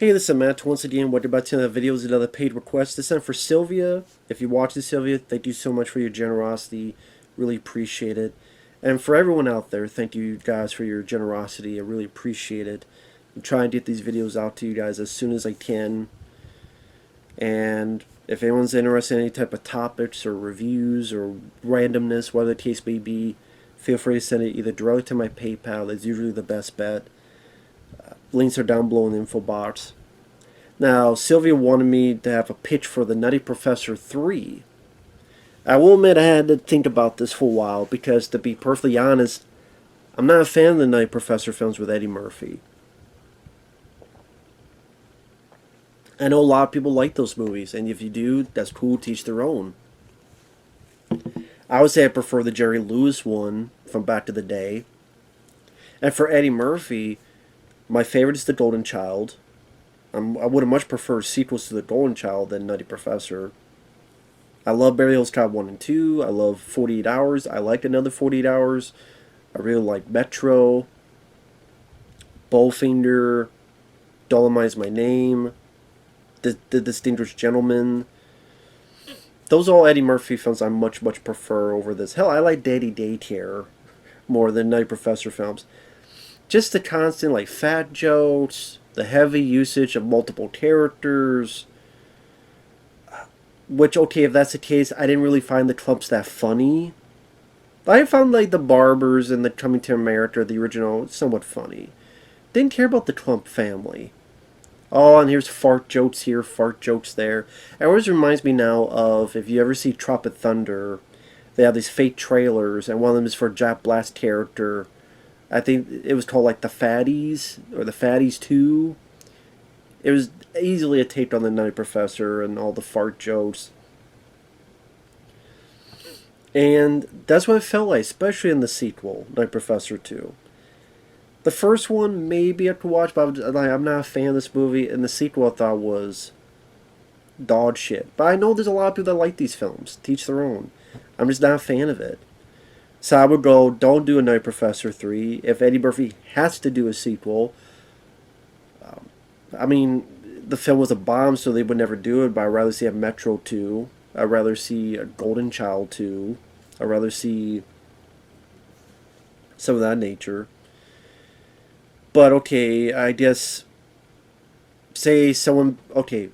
Hey, this is Matt. Once again, what you're about to see in the video is another paid request. This time for Sylvia. If you watch this, Sylvia, thank you so much for your generosity. Really appreciate it. And for everyone out there, thank you guys for your generosity. I really appreciate it. I'm trying to get these videos out to you guys as soon as I can. And if anyone's interested in any type of topics or reviews or randomness, whatever the case may be, feel free to send it either directly to my PayPal. That's usually the best bet. Links are down below in the info box. Now, Sylvia wanted me to have a pitch for the Nutty Professor 3. I will admit I had to think about this for a while because, to be perfectly honest, I'm not a fan of the Nutty Professor films with Eddie Murphy. I know a lot of people like those movies, and if you do, that's cool, teach their own. I would say I prefer the Jerry Lewis one from back to the day. And for Eddie Murphy, my favorite is The Golden Child. I would have much preferred sequels to The Golden Child than Nutty Professor. I love Beverly Hills Cop 1 and 2. I love 48 Hours. I like Another 48 Hours. I really like Metro. Bowfinger. Dolomite's My Name. The Distinguished Gentleman. Those are all Eddie Murphy films I much prefer over this. Hell, I like Daddy Daycare more than Nutty Professor films. Just the constant, like, fat jokes, the heavy usage of multiple characters. Which, okay, if that's the case, I didn't really find the clumps that funny. I found, like, the Barbers and the Coming to America, the original, somewhat funny. Didn't care about the Clump family. Oh, and here's fart jokes here, fart jokes there. It always reminds me now of, if you ever see Tropic Thunder, they have these fake trailers, and one of them is for Jack Black's character. I think it was called, like, The Fatties, or The Fatties 2. It was easily a take on the Nutty Professor and all the fart jokes. And that's what it felt like, especially in the sequel, Nutty Professor 2. The first one, maybe I could watch, but I'm not a fan of this movie, and the sequel I thought was dog shit. But I know there's a lot of people that like these films, teach their own. I'm just not a fan of it. So I would go, don't do a Nutty Professor 3. If Eddie Murphy has to do a sequel, I mean, the film was a bomb, so they would never do it, but I'd rather see a Metro 2. I'd rather see a Golden Child 2. I'd rather see some of that nature. But, okay, I guess, say someone, okay,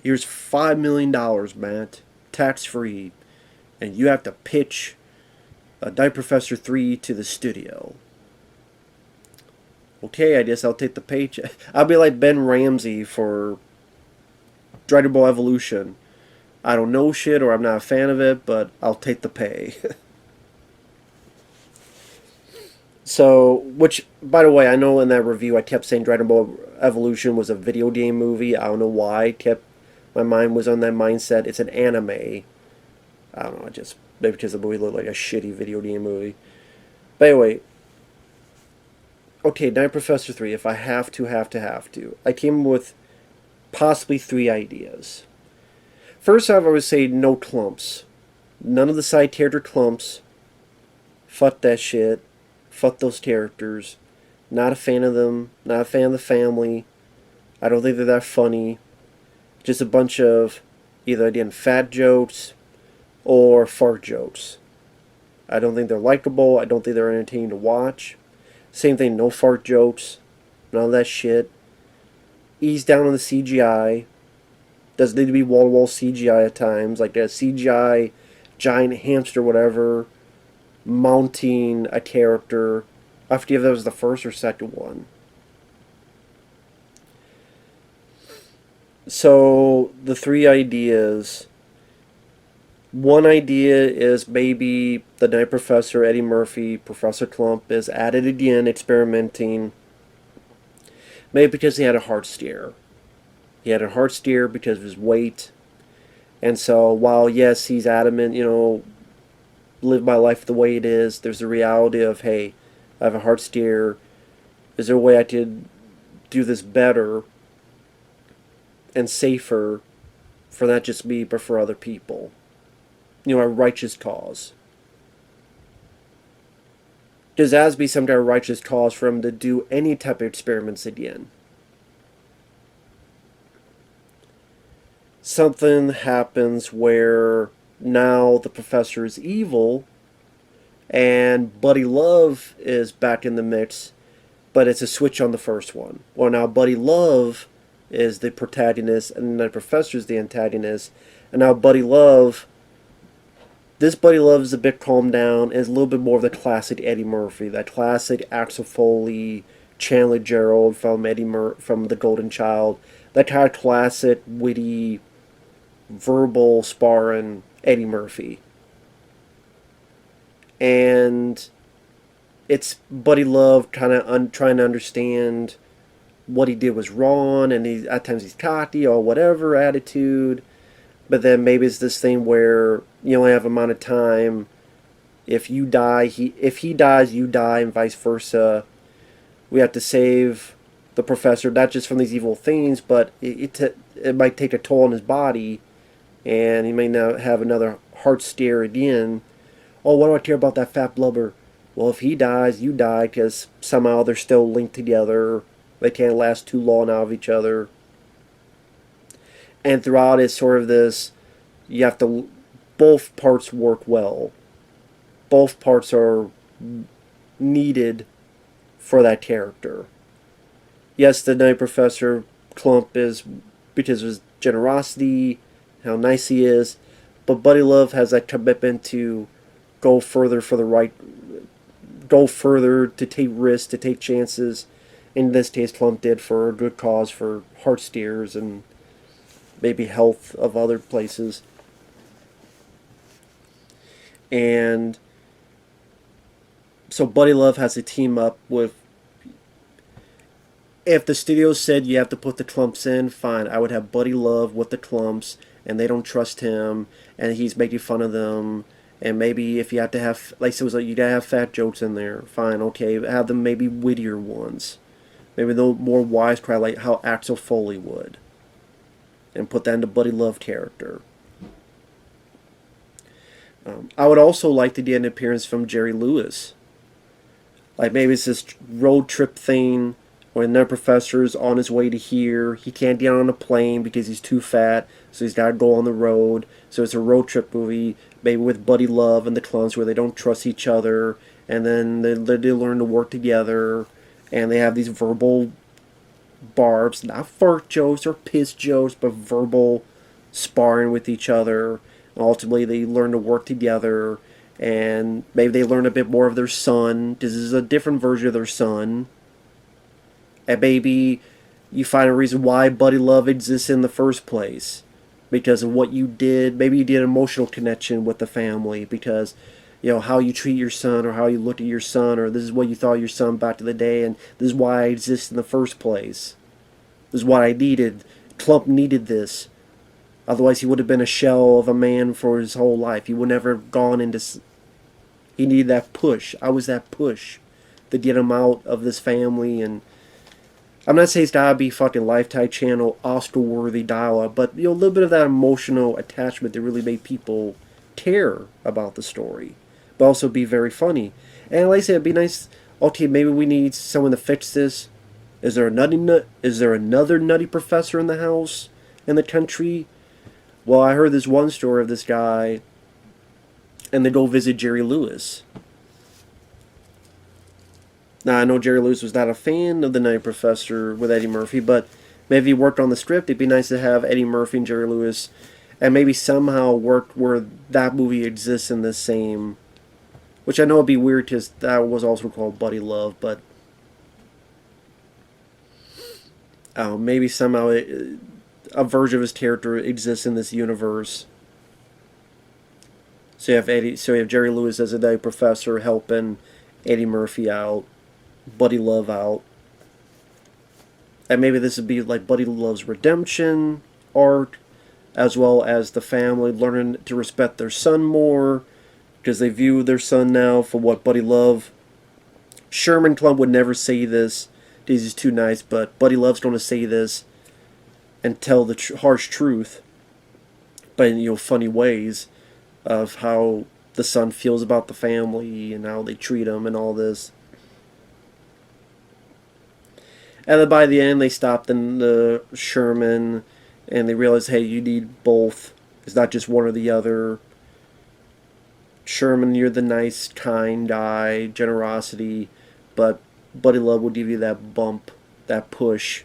here's $5 million, Matt, tax-free, and you have to pitch a Nutty Professor 3 to the studio. Okay, I guess I'll take the paycheck. I'll be like Ben Ramsey for Dragon Ball Evolution. I don't know shit, or I'm not a fan of it, but I'll take the pay. So, which, by the way, I know in that review I kept saying Dragon Ball Evolution was a video game movie. I don't know why. My mind was on that mindset. It's an anime. I don't know, just maybe because the movie looked like a shitty video game movie. But anyway, okay, Nutty Professor 3, if I have to. I came with possibly 3 ideas. First off, I would say no clumps. None of the side character clumps. Fuck that shit. Fuck those characters. Not a fan of them. Not a fan of the family. I don't think they're that funny. Just a bunch of either, again, fat jokes or fart jokes. I don't think they're likable. I don't think they're entertaining to watch. Same thing, no fart jokes. None of that shit. Ease down on the CGI. Doesn't need to be wall-to-wall CGI at times. Like a CGI giant hamster, whatever, mounting a character. I forget if that was the first or second one. So, the 3 ideas. One idea is maybe the Nutty Professor, Eddie Murphy, Professor Clump is at it again, experimenting. Maybe because he had a heart steer. He had a heart steer because of his weight. And so, while, yes, he's adamant, live my life the way it is, there's the reality of, hey, I have a heart steer. Is there a way I could do this better and safer for not just me, but for other people? A righteous cause. Because that has to be some kind of righteous cause for him to do any type of experiments again. something happens where now the professor is evil and Buddy Love is back in the mix, but it's a switch on the first one. Well, now Buddy Love is the protagonist and the professor is the antagonist, and now Buddy Love is a bit calmed down and is a little bit more of the classic Eddie Murphy, that classic Axel Foley, Chandler Gerald from from The Golden Child, that kind of classic witty verbal sparring Eddie Murphy. And it's Buddy Love kind of trying to understand what he did was wrong, and at times he's cocky or whatever attitude. But then maybe it's this thing where you only have a amount of time. If you die, if he dies, you die, and vice versa. We have to save the professor, not just from these evil things, but it might take a toll on his body, and he may not have another heart stare again. Oh, what do I care about that fat blubber? Well, if he dies, you die, because somehow they're still linked together. They can't last too long out of each other. And throughout it's sort of this, you have to, both parts work well. Both parts are needed for that character. Yes, the Night Professor Clump is because of his generosity, how nice he is, but Buddy Love has that commitment to go further for the right, go further, to take risks, to take chances. In this case, Clump did for a good cause, for heart steers and maybe health of other places. And so Buddy Love has to team up with, if the studio said you have to put the Clumps in, fine, I would have Buddy Love with the Clumps, and they don't trust him, and he's making fun of them, and maybe if you have to have, like it was like, you gotta have fat jokes in there, fine, okay, have them maybe wittier ones, maybe the more wisecrack, like how Axel Foley would, and put that into Buddy Love character. I would also like to get an appearance from Jerry Lewis. Like maybe it's this road trip thing when their professor's on his way to here. He can't get on a plane because he's too fat, so he's got to go on the road. So it's a road trip movie, maybe with Buddy Love and the clowns, where they don't trust each other, and then they learn to work together, and they have these verbal barbs, not fart jokes or piss jokes, but verbal sparring with each other. And ultimately, they learn to work together, and maybe they learn a bit more of their son. This is a different version of their son. And maybe you find a reason why Buddy Love exists in the first place. Because of what you did. Maybe you did an emotional connection with the family. Because, you know, how you treat your son, or how you look at your son, or this is what you thought of your son back in the day, and this is why I exist in the first place. This is what I needed. Clump needed this. Otherwise, he would have been a shell of a man for his whole life. He would never have gone into... He needed that push. I was that push to get him out of this family. And I'm not saying it's gotta be fucking Lifetime Channel Oscar-worthy dialogue, but you know, a little bit of that emotional attachment that really made people care about the story, but also be very funny. And like I said, it'd be nice. Okay, maybe we need someone to fix this. Is there another nutty professor in the house, in the country? Well, I heard this one story of this guy, and they go visit Jerry Lewis. Now, I know Jerry Lewis was not a fan of The Nutty Professor with Eddie Murphy, but maybe he worked on the script. It'd be nice to have Eddie Murphy and Jerry Lewis, and maybe somehow work where that movie exists in the same... Which I know would be weird, because that was also called Buddy Love, but... maybe somehow a version of his character exists in this universe. So you have Jerry Lewis as a Nutty Professor helping Eddie Murphy out, Buddy Love out. And maybe this would be like Buddy Love's redemption arc, as well as the family learning to respect their son more, because they view their son now for what Buddy Love... Sherman Clump would never say this, because he's too nice, but Buddy Love's going to say this and tell the harsh truth, but in, you know, funny ways, of how the son feels about the family and how they treat him and all this. And then by the end, they stopped in the Sherman, and they realize, hey, you need both. It's not just one or the other. Sherman, you're the nice, kind guy, generosity, but Buddy Love will give you that bump, that push,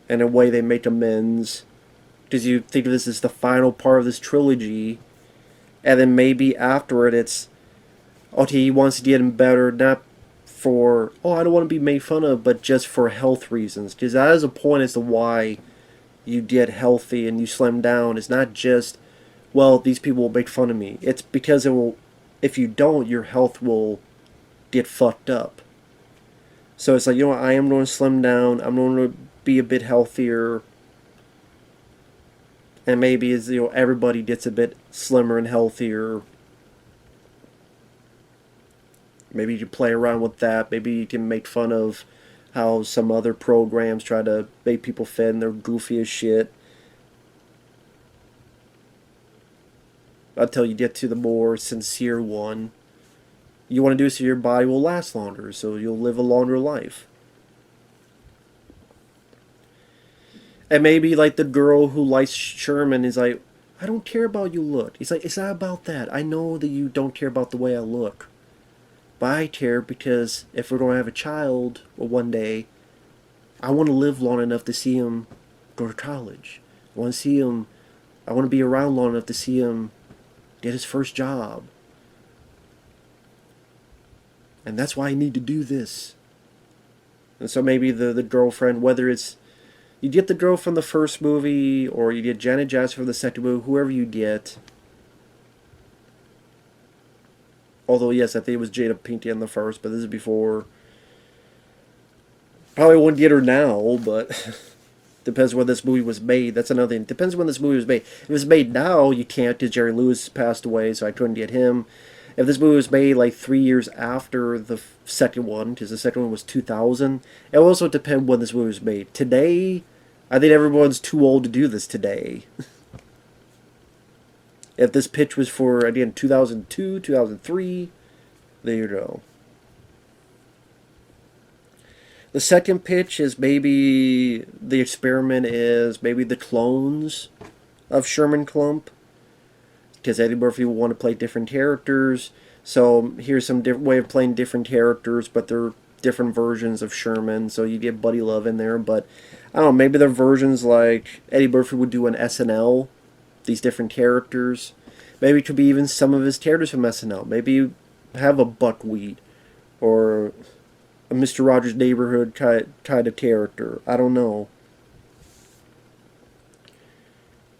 and in a way they make amends. Because you think of this as the final part of this trilogy, and then maybe afterward it's, okay, he wants to get him better, not for, oh, I don't want to be made fun of, but just for health reasons. Because that is a point as to why you get healthy and you slim down. It's not just, well, these people will make fun of me. It's because it will, if you don't, your health will get fucked up. So it's like, you know what, I am going to slim down. I'm going to be a bit healthier. And maybe as you know, everybody gets a bit slimmer and healthier. Maybe you can play around with that. Maybe you can make fun of how some other programs try to make people fit and they're goofy as shit. Until you get to the more sincere one. You want to do it so your body will last longer, so you'll live a longer life. And maybe like the girl who likes Sherman is like, I don't care about you look. He's like, it's not about that. I know that you don't care about the way I look. But I care because if we're going to have a child or one day, I want to live long enough to see him go to college. I want to see him, I want to be around long enough to see him get his first job. And that's why I need to do this. And so maybe the girlfriend, whether it's, you get the girl from the first movie, or you get Janet Jackson from the second movie, whoever you get. Although, yes, I think it was Jada Pinkett in the first, but this is before. Probably wouldn't get her now, but depends when this movie was made. That's another thing. Depends when this movie was made. If it was made now, you can't, because Jerry Lewis passed away, so I couldn't get him. If this movie was made like 3 years after the second one, because the second one was 2000, it will also depend when this movie was made. Today, I think everyone's too old to do this today. If this pitch was for, again, 2002, 2003, there you go. The second pitch is maybe the experiment is maybe the clones of Sherman Klump. Because Eddie Murphy will want to play different characters. So here's some way of playing different characters, but they're different versions of Sherman. So you get Buddy Love in there. But I don't know, maybe they're versions like Eddie Murphy would do an SNL. These different characters. Maybe it could be even some of his characters from SNL. Maybe you have a Buckwheat or a Mr. Rogers' Neighborhood kind of character. I don't know.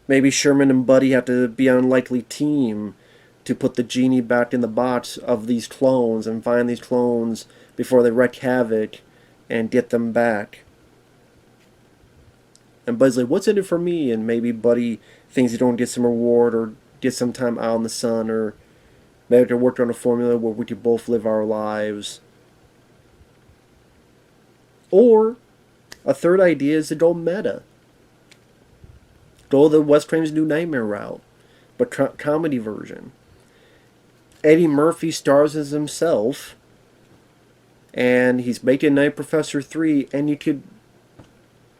Maybe Sherman and Buddy have to be on an unlikely team to put the genie back in the box of these clones and find these clones before they wreak havoc and get them back. And Buddy's like, what's in it for me? And maybe Buddy thinks he don't get some reward or get some time out in the sun, or maybe they're working on a formula where we could both live our lives. Or a third idea is to go meta. Go the Wes Craven's New Nightmare route, but comedy version. Eddie Murphy stars as himself, and he's making Night Professor 3, and you could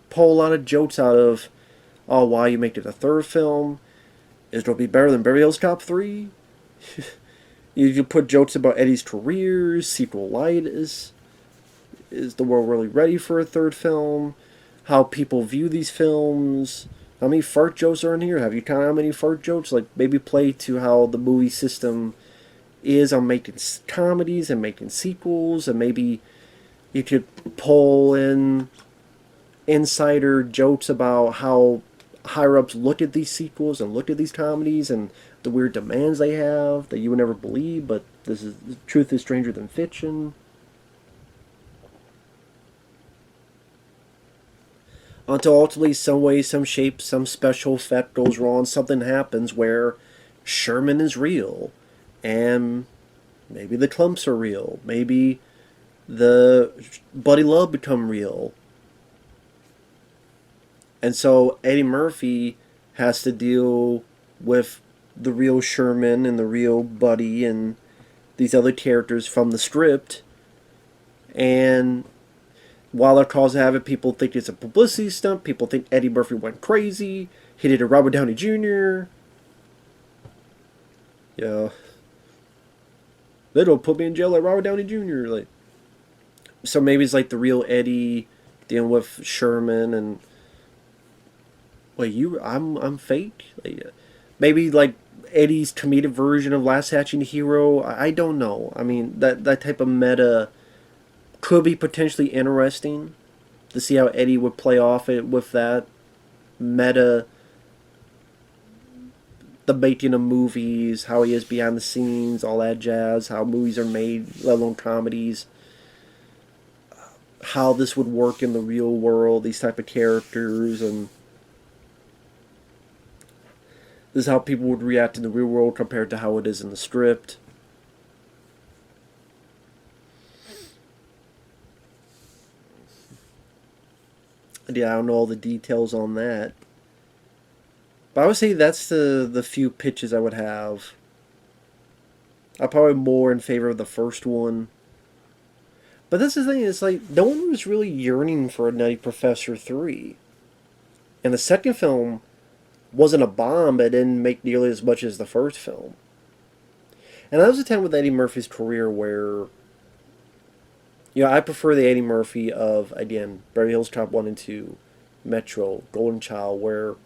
pull a lot of jokes out of, oh, why you make it a third film? Is it going to be better than Beverly Hills Cop 3? You could put jokes about Eddie's career, sequel light is the world really ready for a third film? How people view these films? How many fart jokes are in here? Have you counted how many fart jokes? Like, maybe play to how the movie system is on making comedies and making sequels, and maybe you could pull in insider jokes about how higher-ups look at these sequels and look at these comedies and the weird demands they have that you would never believe, but the truth is stranger than fiction. Until ultimately, some way, some shape, some special effect goes wrong, something happens where Sherman is real, and maybe the Klumps are real, maybe the Buddy Love become real. And so Eddie Murphy has to deal with the real Sherman and the real Buddy and these other characters from the script, and while it causing havoc, people think it's a publicity stunt. People think Eddie Murphy went crazy. He did a Robert Downey Jr. Yeah. They don't put me in jail like Robert Downey Jr. Like, so maybe it's like the real Eddie dealing with Sherman and wait, I'm fake. Like, maybe like Eddie's comedic version of Last Action Hero. I don't know. I mean that type of meta could be potentially interesting to see how Eddie would play off it with that meta, the making of movies, how he is behind the scenes, all that jazz, how movies are made, let alone comedies, how this would work in the real world, these type of characters, and this is how people would react in the real world compared to how it is in the script. Yeah, I don't know all the details on that. But I would say that's the few pitches I would have. I'm probably more in favor of the first one. But that's the thing, it's like, no one was really yearning for a Nutty Professor 3. And the second film wasn't a bomb, but it didn't make nearly as much as the first film. And that was a time with Eddie Murphy's career where, you know, I prefer the Eddie Murphy of, again, Beverly Hills Cop 1 and 2, Metro, Golden Child, where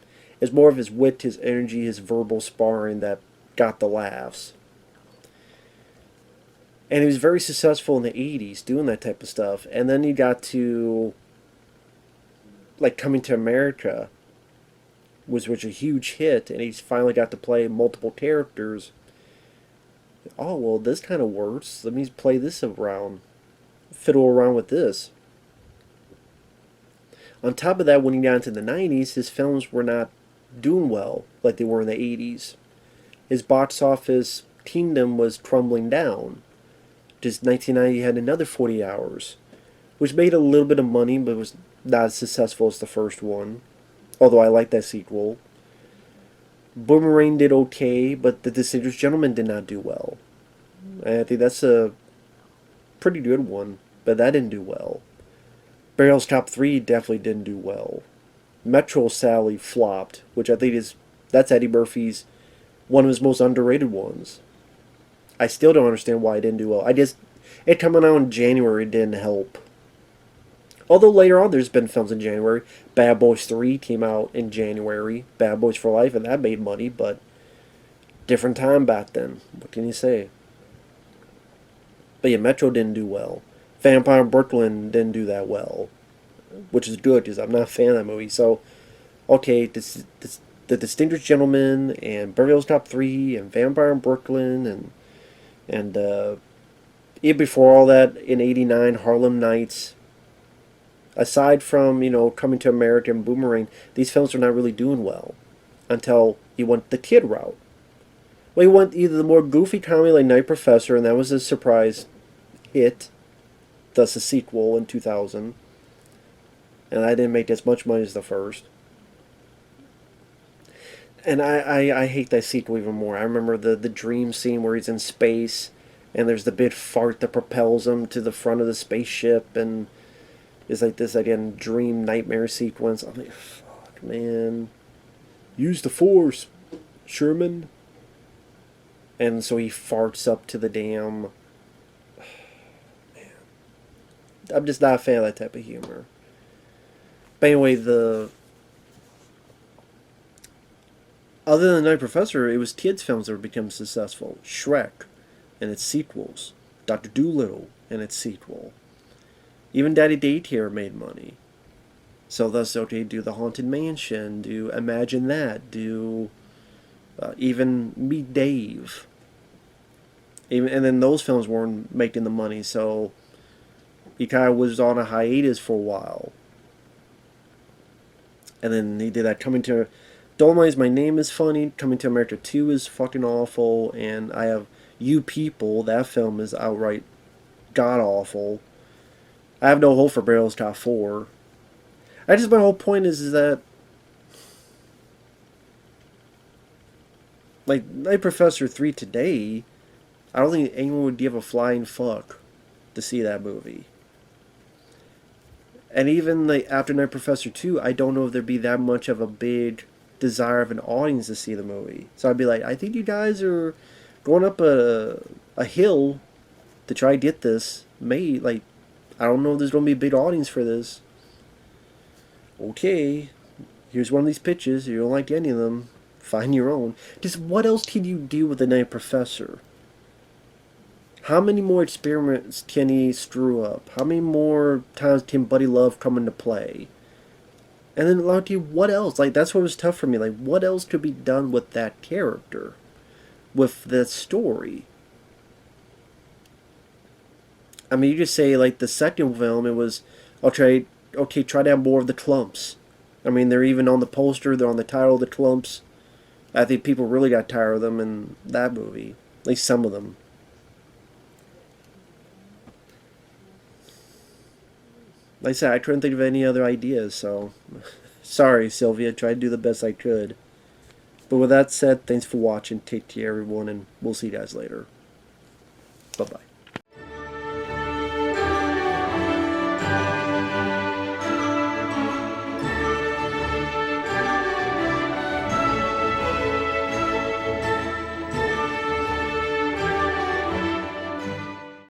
it's more of his wit, his energy, his verbal sparring that got the laughs. And he was very successful in the 80s doing that type of stuff. And then he got to, like, Coming to America, which was a huge hit, and he's finally got to play multiple characters. Oh, well, this kind of works. Let me play this around. Fiddle around with this. On top of that, when he got into the 90s, his films were not doing well like they were in the 80s. His box office kingdom was crumbling down. Just 1990 had another 40 Hours, which made a little bit of money, but was not as successful as the first one. Although I like that sequel. Boomerang did okay, but The Distinguished Gentleman did not do well. And I think that's a pretty good one, but that didn't do well. Beverly Hills Cop 3 definitely didn't do well. Metro Sally flopped, which I think that's Eddie Murphy's one of his most underrated ones. I still don't understand why it didn't do well. It coming out in January didn't help. Although later on there's been films in January. Bad Boys 3 came out in January. Bad Boys for Life, and that made money, but different time back then. What can you say? But yeah, Metro didn't do well. Vampire in Brooklyn didn't do that well, which is good because I'm not a fan of that movie. So, okay, The Distinguished Gentleman and Beverly Hills Cop 3 and Vampire in Brooklyn and even before all that in '89 Harlem Nights. Aside from, you know, Coming to America and Boomerang, these films are not really doing well until he went the kid route. Well, he went either the more goofy comedy like Night Professor, and that was a surprise hit, thus a sequel in 2000, and that didn't make as much money as the first. And I hate that sequel even more. I remember the dream scene where he's in space, and there's the big fart that propels him to the front of the spaceship, and it's like this, again, dream nightmare sequence. I'm like, fuck, man. Use the Force, Sherman. And so he farts up to the dam. Man. I'm just not a fan of that type of humor. But anyway, other than Night Professor, it was kids' films that were becoming successful. Shrek and its sequels. Dr. Dolittle and its sequel. Even Daddy Daycare made money. So thus, okay, do The Haunted Mansion, do Imagine That, do even Meet Dave. And then those films weren't making the money, so he kind of was on a hiatus for a while. And then he did that Coming to... Dolomite's My Name is funny, Coming to America 2 is fucking awful, and I have You People, that film is outright god-awful. I have no hope for Beverly Hills Cop 4. My whole point is that, like, Night Professor 3 today, I don't think anyone would give a flying fuck to see that movie. And even like after Night Professor 2, I don't know if there'd be that much of a big desire of an audience to see the movie. So I'd be like, I think you guys are going up a hill to try to get this made. Like, I don't know if there's going to be a big audience for this. Okay, here's one of these pitches. You don't like any of them, find your own. Just what else can you do with the Night Professor? How many more experiments can he screw up? How many more times can Buddy Love come into play? And then, like, what else? Like, that's what was tough for me. Like, what else could be done with that character? With the story? I mean, you just say, like, the second film, it was, okay, try to have more of the clumps. I mean, they're even on the poster, they're on the title of the clumps. I think people really got tired of them in that movie. At least some of them. Like I said, I couldn't think of any other ideas, so sorry, Sylvia. Tried to do the best I could. But with that said, thanks for watching. Take care, everyone, and we'll see you guys later. Bye-bye.